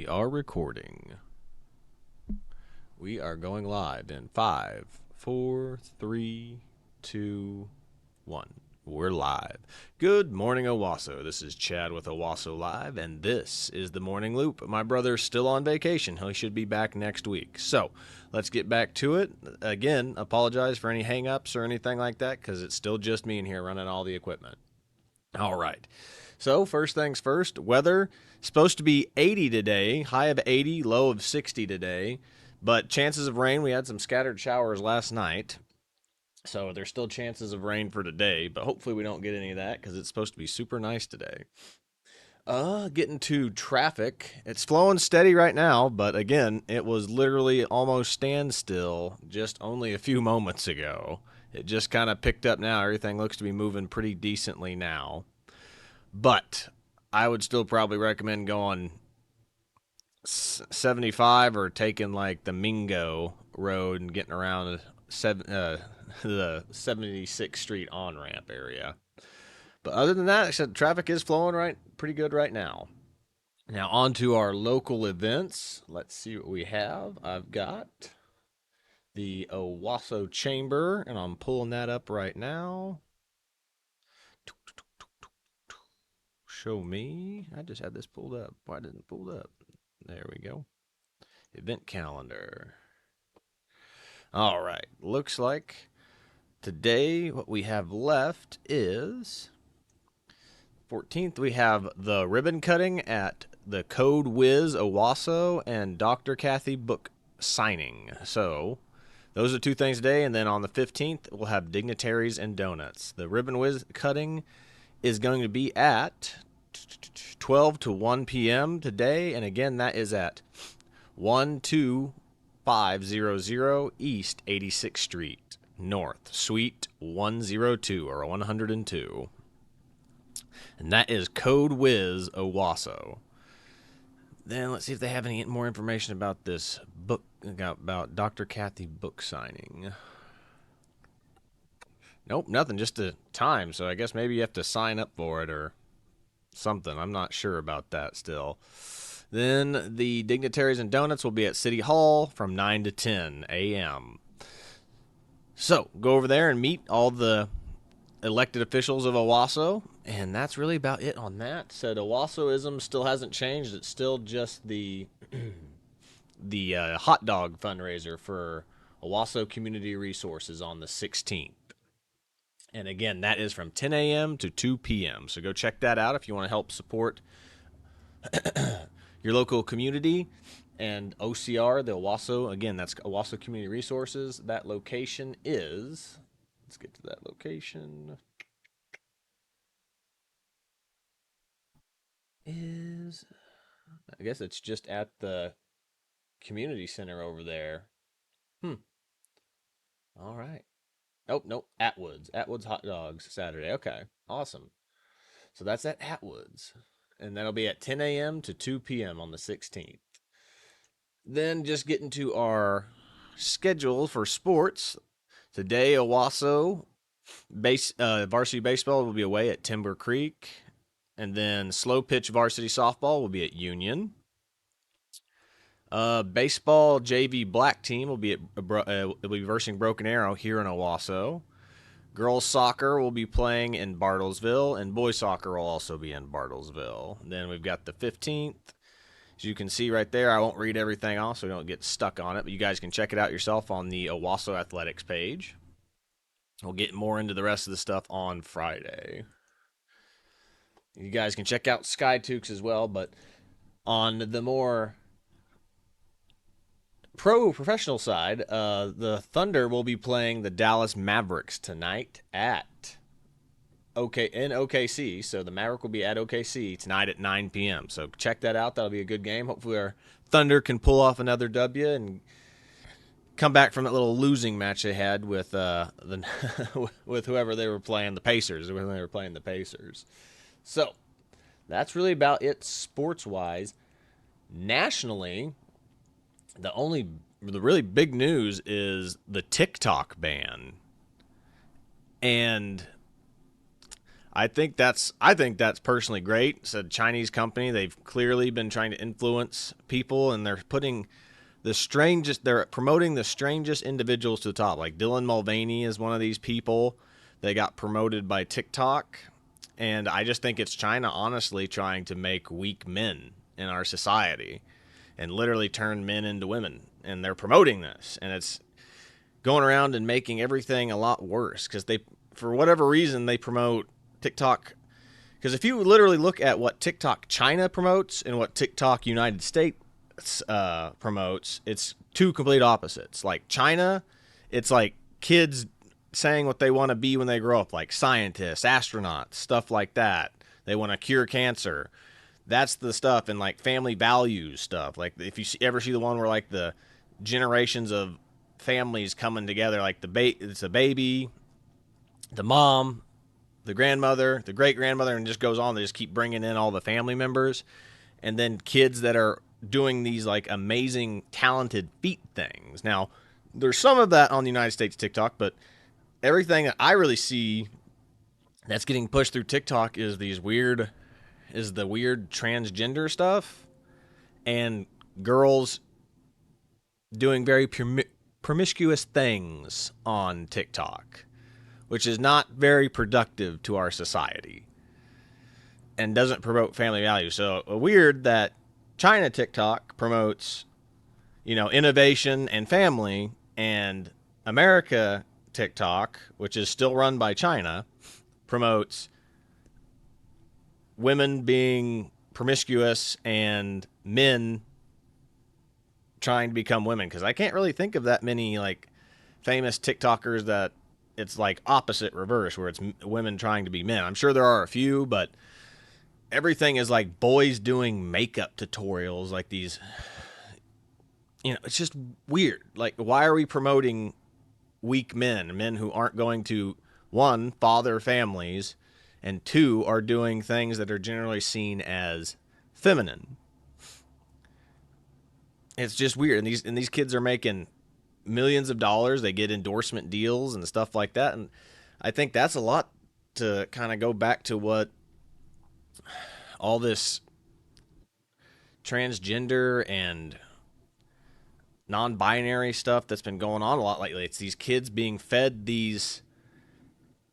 are recording. We are going live in 5, 4, 3, 2, 1. We're live. Good morning, Owasso. This is Chad with Owasso Live, and this is the Morning Loop. My brother's still on vacation. He should be back next week. So, let's get back to it. Again, apologize for any hang-ups or anything like that, because it's still just me in here running all the equipment. All right. So, first things first, weather supposed to be 80 today, high of 80, low of 60 today, but chances of rain, we had some scattered showers last night. So, there's still chances of rain for today, but hopefully we don't get any of that because it's supposed to be super nice today. Getting to traffic. It's flowing steady right now, but again, it was literally almost standstill just only a few moments ago. It just kind of picked up now. Everything looks to be moving pretty decently now. But I would still probably recommend going 75 or taking like the Mingo Road and getting around the 76th Street on ramp area. But other than that, except traffic is flowing pretty good right now. Now on to our local events. Let's see what we have. I've got the Owasso Chamber, and I'm pulling that up right now. Show me. I just had this pulled up. Why didn't it pull up? There we go. Event calendar. All right. Looks like today what we have left is 14th. We have the ribbon cutting at the Code Whiz Owasso and Dr. Kathy book signing. So those are two things today. And then on the 15th, we'll have dignitaries and donuts. The ribbon whiz cutting is going to be at 12 to 1 p.m. today. And again, that is at 12500 East 86th Street, North, Suite 102 or 102. And that is Code Whiz Owasso. Then let's see if they have any more information about this book, about Dr. Kathy book signing. Nope, nothing, just a time. So I guess maybe you have to sign up for it or something. I'm not sure about that still. Then the dignitaries and donuts will be at City Hall from 9 to 10 a.m. So go over there and meet all the elected officials of Owasso, and that's really about it on that. Said Owassoism still hasn't changed. It's still just the hot dog fundraiser for Owasso Community Resources on the 16th. And again, that is from 10 a.m. to 2 p.m. So go check that out if you want to help support your local community. And OCR, the Owasso, again, that's Owasso Community Resources. That location is, let's get to that location, is, I guess it's just at the community center over there. All right. Oh, no, Atwoods. Atwoods Hot Dogs Saturday. Okay, awesome. So that's at Atwoods. And that'll be at 10 a.m. to 2 p.m. on the 16th. Then just getting to our schedule for sports. Today, Owasso varsity baseball will be away at Timber Creek. And then slow pitch varsity softball will be at Union. Baseball JV black team will be versing Broken Arrow here in Owasso. Girls soccer will be playing in Bartlesville, and boys soccer will also be in Bartlesville. Then we've got the 15th. As you can see right there, I won't read everything off so we don't get stuck on it, but you guys can check it out yourself on the Owasso Athletics page. We'll get more into the rest of the stuff on Friday. You guys can check out Sky Tukes as well, but on the more professional side, the Thunder will be playing the Dallas Mavericks tonight at in OKC. So the Maverick will be at OKC tonight at 9 p.m. So check that out. That'll be a good game. Hopefully our Thunder can pull off another W and come back from that little losing match they had with with whoever they were playing, the Pacers, when they were playing the Pacers. So that's really about it sports-wise. Nationally, the really big news is the TikTok ban. And I think that's personally great. It's a Chinese company. They've clearly been trying to influence people, and they're promoting the strangest individuals to the top. Like Dylan Mulvaney is one of these people. They got promoted by TikTok, and I just think it's China honestly trying to make weak men in our society and literally turn men into women. And they're promoting this, and it's going around and making everything a lot worse because for whatever reason, they promote TikTok. Because if you literally look at what TikTok China promotes and what TikTok United States promotes, it's two complete opposites. Like China, it's like kids saying what they want to be when they grow up, like scientists, astronauts, stuff like that. They want to cure cancer. That's the stuff, and like family values stuff. Like if you ever see the one where like the generations of families coming together, like it's a baby, the mom, the grandmother, the great grandmother, and it just goes on. They just keep bringing in all the family members, and then kids that are doing these like amazing, talented feat things. Now, there's some of that on the United States TikTok, but everything that I really see that's getting pushed through TikTok is the weird transgender stuff and girls doing very promiscuous things on TikTok, which is not very productive to our society and doesn't promote family values. So weird that China TikTok promotes, innovation and family, and America TikTok, which is still run by China, promotes women being promiscuous and men trying to become women. Because I can't really think of that many like famous TikTokers that it's like opposite reverse, where it's women trying to be men. I'm sure there are a few, but everything is like boys doing makeup tutorials, like these. It's just weird. Like, why are we promoting weak men who aren't going to, one, father families, and two, are doing things that are generally seen as feminine? It's just weird. And these kids are making millions of dollars. They get endorsement deals and stuff like that. And I think that's a lot to kind of go back to what all this transgender and non-binary stuff that's been going on a lot lately. It's these kids being fed these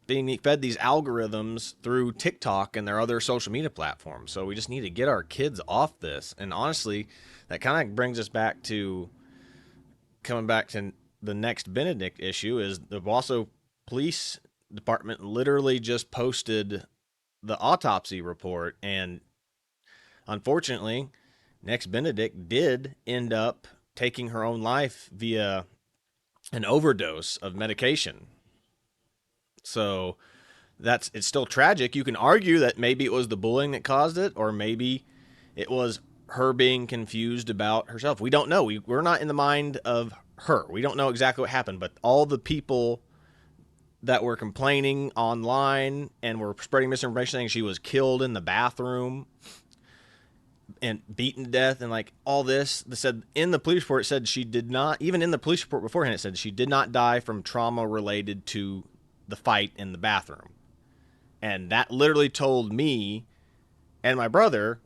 algorithms through TikTok and their other social media platforms. So we just need to get our kids off this. And honestly, that kind of brings us back to coming back to the next Benedict issue. Is the Owasso Police Department literally just posted the autopsy report, and unfortunately, next Benedict did end up taking her own life via an overdose of medication. So it's still tragic. You can argue that maybe it was the bullying that caused it, or maybe it was her being confused about herself. We don't know. We're not in the mind of her. We don't know exactly what happened, but all the people that were complaining online and were spreading misinformation saying she was killed in the bathroom and beaten to death and like all this. They said in the police report, it said she did not, even in the police report beforehand, it said she did not die from trauma related to the fight in the bathroom. And that literally told me and my brother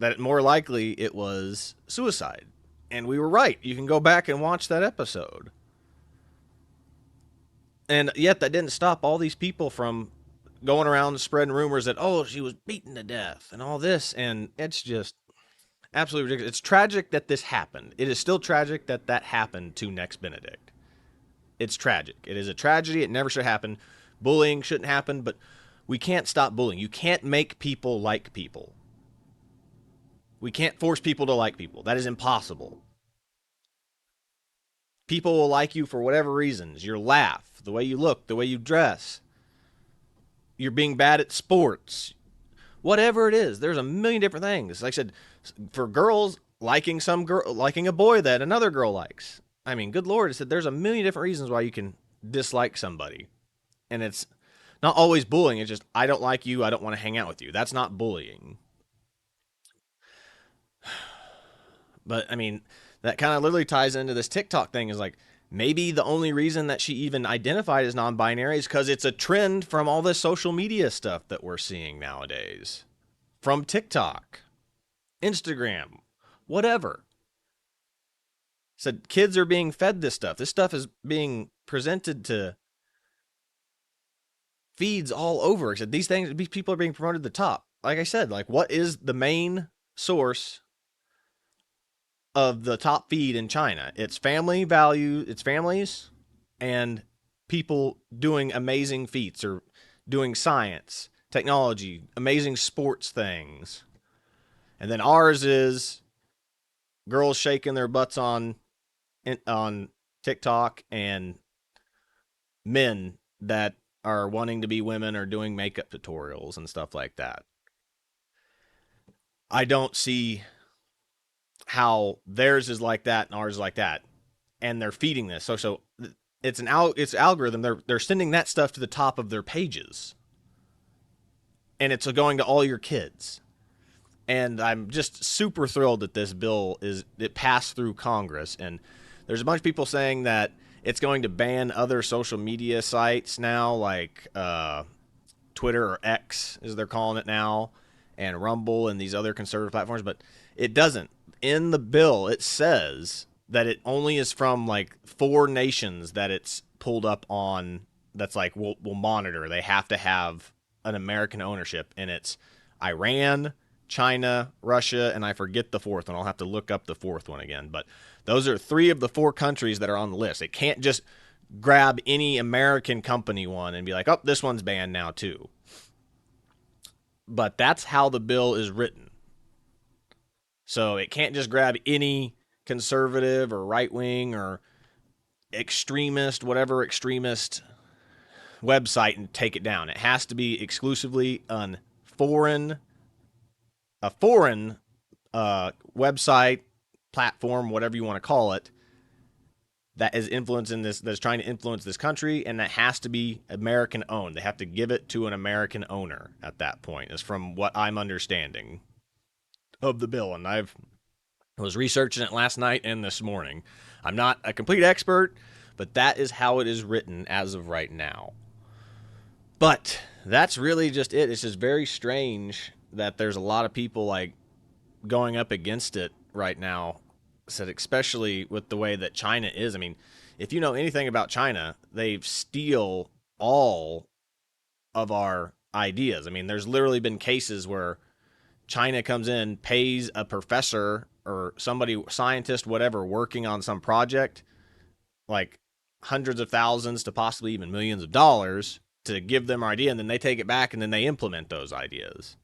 that more likely it was suicide. And we were right. You can go back and watch that episode. And yet that didn't stop all these people from going around spreading rumors that, oh, she was beaten to death and all this. And it's just absolutely ridiculous. It's tragic that this happened. It is still tragic that that happened to Next Benedict. It's tragic. It is a tragedy. It never should happen. Bullying shouldn't happen, but we can't stop bullying. You can't make people like people. We can't force people to like people. That is impossible. People will like you for whatever reasons. Your laugh, the way you look, the way you dress. You're being bad at sports. Whatever it is, there's a million different things. Like I said, for girls, liking a boy that another girl likes. I mean, good Lord, I said there's a million different reasons why you can dislike somebody. And it's not always bullying. It's just, I don't like you. I don't want to hang out with you. That's not bullying. But I mean, that kind of literally ties into this TikTok thing is like, Maybe the only reason that she even identified as non-binary is because it's a trend from all this social media stuff that we're seeing nowadays. From TikTok, Instagram, whatever. Said kids are being fed this stuff. This stuff is being presented to feeds all over. Except these people are being promoted to the top. Like I said, like what is the main source of the top feed in China? It's family value, it's families and people doing amazing feats or doing science, technology, amazing sports things. And then ours is girls shaking their butts on TikTok and men that are wanting to be women or doing makeup tutorials and stuff like that. I don't see how theirs is like that and ours is like that, and they're feeding this. So it's it's algorithm. They're sending that stuff to the top of their pages, and it's going to all your kids. And I'm just super thrilled that this bill it passed through Congress. And there's a bunch of people saying that it's going to ban other social media sites now, like Twitter or X, as they're calling it now, and Rumble and these other conservative platforms. But it doesn't. In the bill, it says that it only is from like 4 nations that it's pulled up on. That's like we'll monitor. They have to have an American ownership, and it's Iran, China, Russia, and I forget the 4th one. I'll have to look up the 4th one again. But those are 3 of the 4 countries that are on the list. It can't just grab any American company one and be like, oh, this one's banned now too. But that's how the bill is written. So it can't just grab any conservative or right wing or extremist, whatever extremist website and take it down. It has to be exclusively a foreign website, platform, whatever you want to call it, that is influencing this, that's trying to influence this country, and that has to be American owned. They have to give it to an American owner at that point, is from what I'm understanding of the bill. And I was researching it last night and this morning. I'm not a complete expert, but that is how it is written as of right now. But that's really just it. It's just very strange that there's a lot of people like going up against it right now, said especially with the way that China is. I mean, if you know anything about China, they steal all of our ideas. I mean, there's literally been cases where China comes in, pays a professor or somebody, scientist, whatever, working on some project, like hundreds of thousands to possibly even millions of dollars to give them our idea, and then they take it back and then they implement those ideas.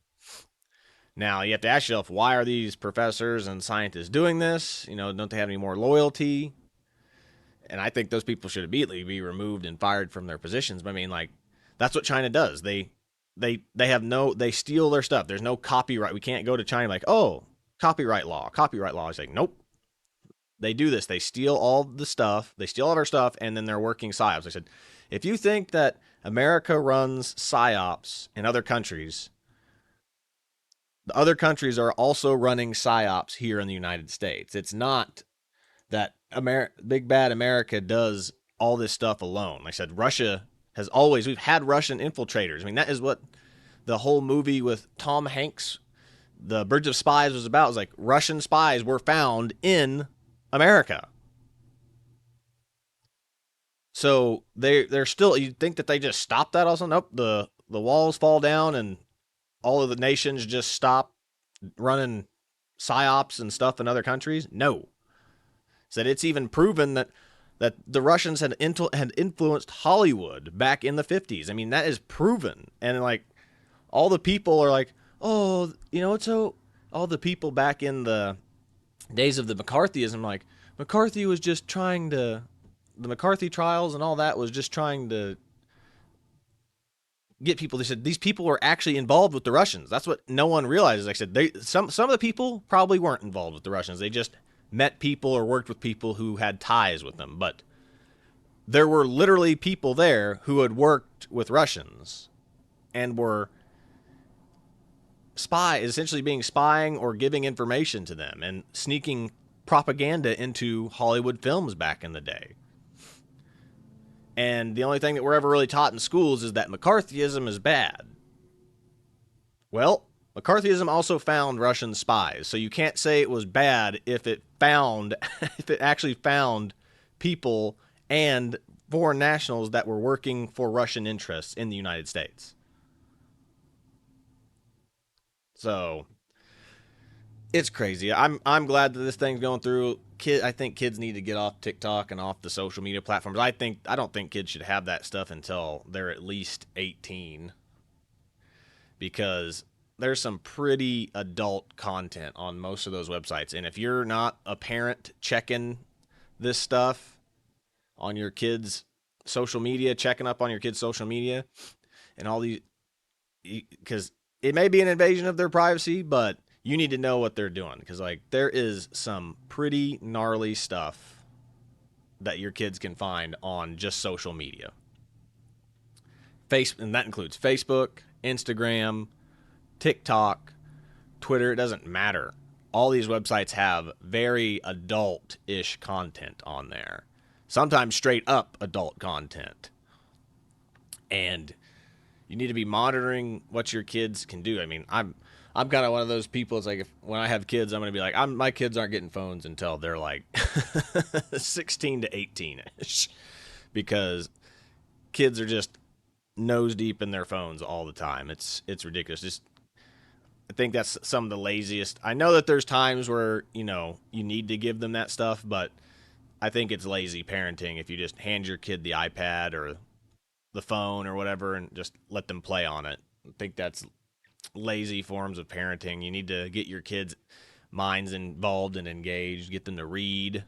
Now, you have to ask yourself, why are these professors and scientists doing this? You know, don't they have any more loyalty? And I think those people should immediately be removed and fired from their positions. But I mean, like, that's what China does. They steal their stuff. There's no copyright. We can't go to China like, oh, copyright law. It's like, nope. They do this. They steal all the stuff. They steal all of our stuff, and then they're working psyops. I said, if you think that America runs psyops in other countries, the other countries are also running psyops here in the United States. It's not that Big Bad America does all this stuff alone. Like I said, Russia has always, we've had Russian infiltrators. I mean, that is what the whole movie with Tom Hanks, The Bridge of Spies, was about. It was like Russian spies were found in America. So they're still, you'd think that they just stopped that also. Nope, the walls fall down and all of the nations just stop running psyops and stuff in other countries. No. Said it's even proven that the Russians had influenced Hollywood back in the 50s. I mean, that is proven. And like all the people are like, oh, you know, so all the people back in the days of the McCarthyism, like McCarthy was just trying to, the McCarthy trials and all that was just trying to get people. They said these people were actually involved with the Russians. That's what no one realizes. Like I said, some of the people probably weren't involved with the Russians. They just met people or worked with people who had ties with them. But there were literally people there who had worked with Russians and were essentially being spying or giving information to them and sneaking propaganda into Hollywood films back in the day. And the only thing that we're ever really taught in schools is that McCarthyism is bad. Well, McCarthyism also found Russian spies, so you can't say it was bad if it found if it actually found people and foreign nationals that were working for Russian interests in the United States. So it's crazy. I'm glad that this thing's going through. I think kids need to get off TikTok and off the social media platforms. I don't think kids should have that stuff until they're at least 18, because there's some pretty adult content on most of those websites. And if you're not a parent checking this stuff on your kids' social media, checking up on your kids' social media and all these, because it may be an invasion of their privacy, but you need to know what they're doing, because like there is some pretty gnarly stuff that your kids can find on just social media. And that includes Facebook, Instagram, TikTok, Twitter. It doesn't matter. All these websites have very adult-ish content on there. Sometimes straight up adult content. And you need to be monitoring what your kids can do. I mean, I'm kind of one of those people. It's like, when I have kids, I'm going to be like, my kids aren't getting phones until they're like 16 to 18 ish, because kids are just nose deep in their phones all the time. It's ridiculous. Just, I think that's some of the laziest. I know that there's times where you need to give them that stuff, but I think it's lazy parenting if you just hand your kid the iPad or the phone or whatever and just let them play on it. I think that's lazy forms of parenting. You need to get your kids' minds involved and engaged, get them to read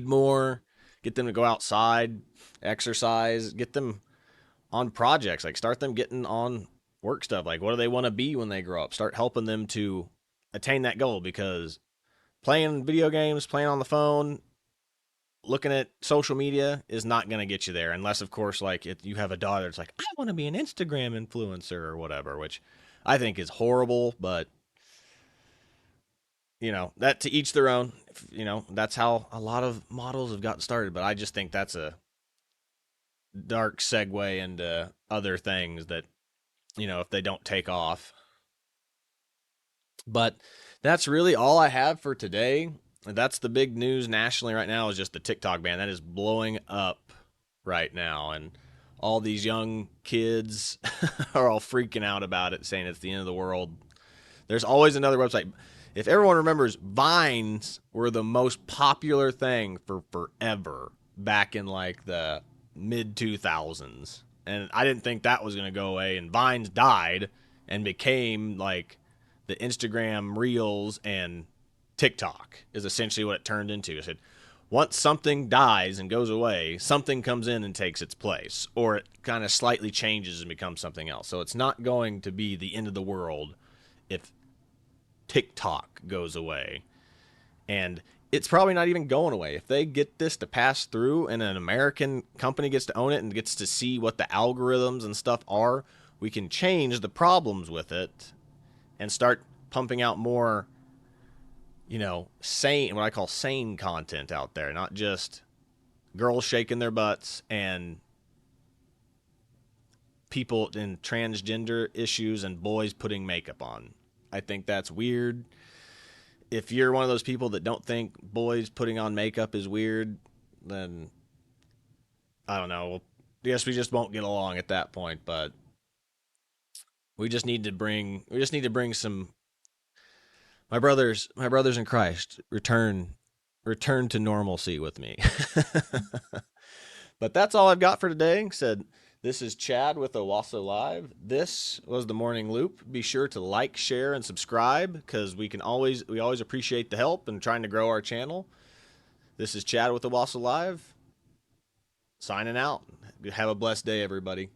more, get them to go outside, exercise, get them on projects, like start them getting on work stuff. Like, what do they want to be when they grow up? Start helping them to attain that goal, because playing video games, playing on the phone, looking at social media is not going to get you there, unless of course like you have a daughter that's like, I want to be an Instagram influencer or whatever, which I think is horrible. But that, to each their own. That's how a lot of models have gotten started. But I just think that's a dark segue into other things that, if they don't take off. But that's really all I have for today. That's the big news nationally right now, is just the TikTok ban. That is blowing up right now. And all these young kids are all freaking out about it, saying it's the end of the world. There's always another website. If everyone remembers, Vines were the most popular thing for forever back in like the mid 2000s. And I didn't think that was going to go away. And Vines died and became like the Instagram Reels, and TikTok is essentially what it turned into. It said, once something dies and goes away, something comes in and takes its place, or it kind of slightly changes and becomes something else. So it's not going to be the end of the world if TikTok goes away. And it's probably not even going away. If they get this to pass through and an American company gets to own it and gets to see what the algorithms and stuff are, we can change the problems with it and start pumping out more, sane, what I call sane content out there, not just girls shaking their butts and people in transgender issues and boys putting makeup on. I think that's weird. If you're one of those people that don't think boys putting on makeup is weird, then I don't know. I guess we just won't get along at that point. But we just need to bring some, my brothers in Christ, return to normalcy with me. But that's all I've got for today. Said, this is Chad with Owasso Live. This was the Morning Loop. Be sure to like, share, and subscribe, because we always appreciate the help and trying to grow our channel. This is Chad with Owasso Live, signing out. Have a blessed day, everybody.